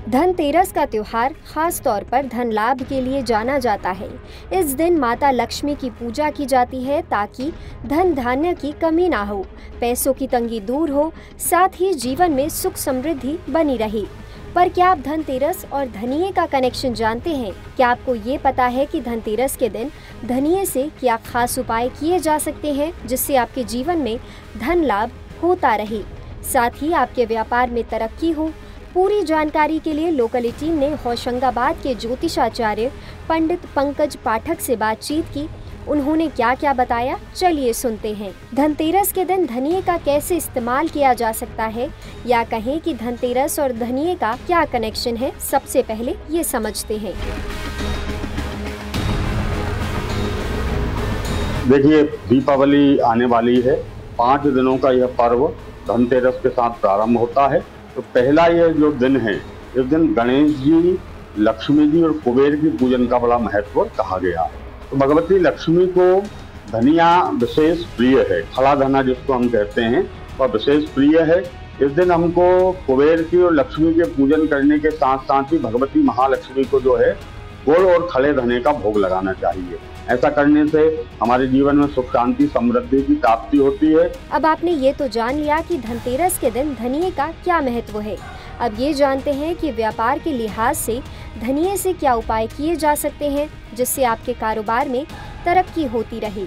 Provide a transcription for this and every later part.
धनतेरस का त्योहार खास तौर पर धन लाभ के लिए जाना जाता है। इस दिन माता लक्ष्मी की पूजा की जाती है ताकि धन धान्य की कमी ना हो, पैसों की तंगी दूर हो, साथ ही जीवन में सुख समृद्धि बनी रहे। पर क्या आप धनतेरस और धनिये का कनेक्शन जानते हैं? क्या आपको ये पता है कि धनतेरस के दिन धनिये से क्या खास उपाय किए जा सकते हैं जिससे आपके जीवन में धन लाभ होता रहे, साथ ही आपके व्यापार में तरक्की हो? पूरी जानकारी के लिए लोकल टीम ने होशंगाबाद के ज्योतिषाचार्य पंडित पंकज पाठक से बातचीत की। उन्होंने क्या क्या बताया, चलिए सुनते हैं। धनतेरस के दिन धनिये का कैसे इस्तेमाल किया जा सकता है, या कहें कि धनतेरस और धनिये का क्या कनेक्शन है, सबसे पहले ये समझते हैं। देखिए, दीपावली आने वाली है। 5 दिनों का यह पर्व धनतेरस के साथ प्रारंभ होता है। तो पहला यह जो दिन है, इस दिन गणेश जी, लक्ष्मी जी और कुबेर की पूजन का बड़ा महत्व कहा गया है। तो भगवती लक्ष्मी को धनिया विशेष प्रिय है, खड़ा धना जिसको हम कहते हैं, वह विशेष प्रिय है। इस दिन हमको कुबेर की और लक्ष्मी के पूजन करने के साथ साथ ही भगवती महालक्ष्मी को जो है गुड़ और खड़े धने का भोग लगाना चाहिए। ऐसा करने से हमारे जीवन में सुख शांति समृद्धि की प्राप्ति होती है। अब आपने ये तो जान लिया कि धनतेरस के दिन धनिये का क्या महत्व है। अब ये जानते हैं कि व्यापार के लिहाज से धनिये से क्या उपाय किए जा सकते हैं जिससे आपके कारोबार में तरक्की होती रहे।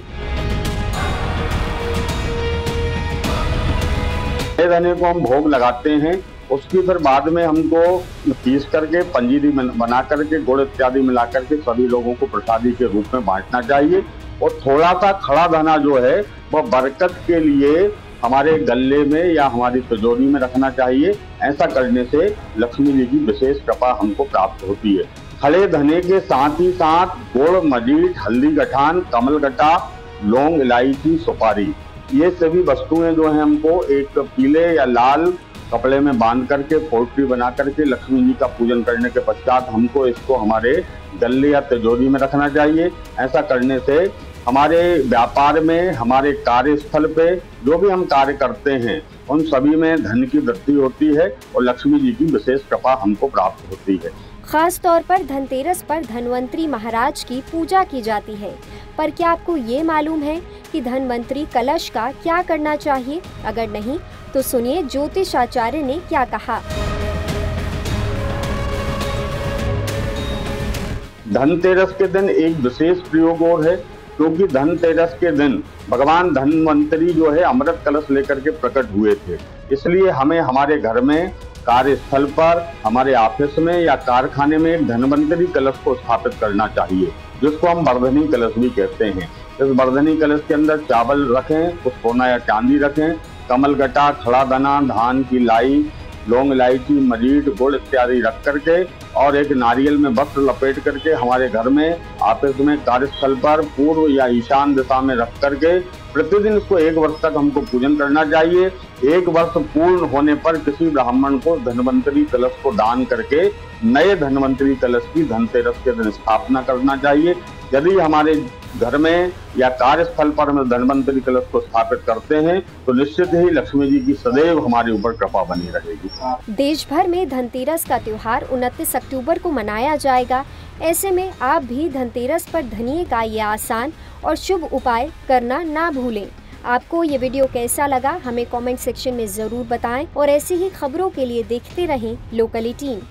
धने को हम भोग लगाते हैं, उसकी फिर बाद में हमको पीस करके पंजीरी बना करके गुड़ इत्यादि मिला करके सभी लोगों को प्रसादी के रूप में बांटना चाहिए। और थोड़ा सा खड़ा धना जो है वह बरकत के लिए हमारे गले में या हमारी तिजोरी में रखना चाहिए। ऐसा करने से लक्ष्मी जी की विशेष कृपा हमको प्राप्त होती है। खड़े धने के साथ ही साथ गुड़, मजीठ, हल्दी गठान, कमल गट्टा, लौंग, इलायची, सुपारी, ये सभी वस्तुएं जो है हमको एक पीले या लाल कपड़े में बांध करके पोल्ट्री बना करके लक्ष्मी जी का पूजन करने के पश्चात हमको इसको हमारे गले या तिजोरी में रखना चाहिए। ऐसा करने से हमारे व्यापार में, हमारे कार्यस्थल पे जो भी हम कार्य करते हैं उन सभी में धन की वृद्धि होती है और लक्ष्मी जी की विशेष कृपा हमको प्राप्त होती है। खास तौर पर धनतेरस पर धनवंतरी महाराज की पूजा की जाती है। पर क्या आपको ये मालूम है कि धनवंतरी कलश का क्या करना चाहिए? अगर नहीं तो सुनिए ज्योतिषाचार्य ने क्या कहा। धनतेरस के दिन एक विशेष प्रयोग और है, क्योंकि धनतेरस के दिन भगवान धनवंतरी जो है अमृत कलश लेकर के प्रकट हुए थे। इसलिए हमें हमारे घर में, कार्यस्थल पर, हमारे ऑफिस में या कारखाने में एक धनवंतरी कलश को स्थापित करना चाहिए, जिसको हम वर्धनी कलश भी कहते हैं। इस वर्धनी कलश के अंदर चावल रखें, कुछ सोना या चांदी रखें, कमल गट्टा, खड़ा धना, धान की लाई, लौंग, इलायची, मजीठ, गुड़ इत्यादि रख करके और एक नारियल में वस्त्र लपेट करके हमारे घर में, ऑफिस में, कार्यस्थल पर पूर्व या ईशान दिशा में रख करके प्रतिदिन इसको 1 वर्ष तक हमको पूजन करना चाहिए। 1 वर्ष पूर्ण होने पर किसी ब्राह्मण को धनवंतरी कलश को दान करके नए धनवंतरी कलश की धनतेरस के दिन स्थापना करना चाहिए। यदि हमारे घर में या कार्यस्थल पर हम धनवंतरी कलश को स्थापित करते हैं तो निश्चित ही लक्ष्मी जी की सदैव हमारे ऊपर कृपा बनी रहेगी। देश भर में धनतेरस का त्योहार 29 अक्टूबर को मनाया जाएगा। ऐसे में आप भी धनतेरस पर धनिये का ये आसान और शुभ उपाय करना ना भूलें। आपको ये वीडियो कैसा लगा हमें कमेंट सेक्शन में ज़रूर बताएं और ऐसी ही खबरों के लिए देखते रहें लोकल 18।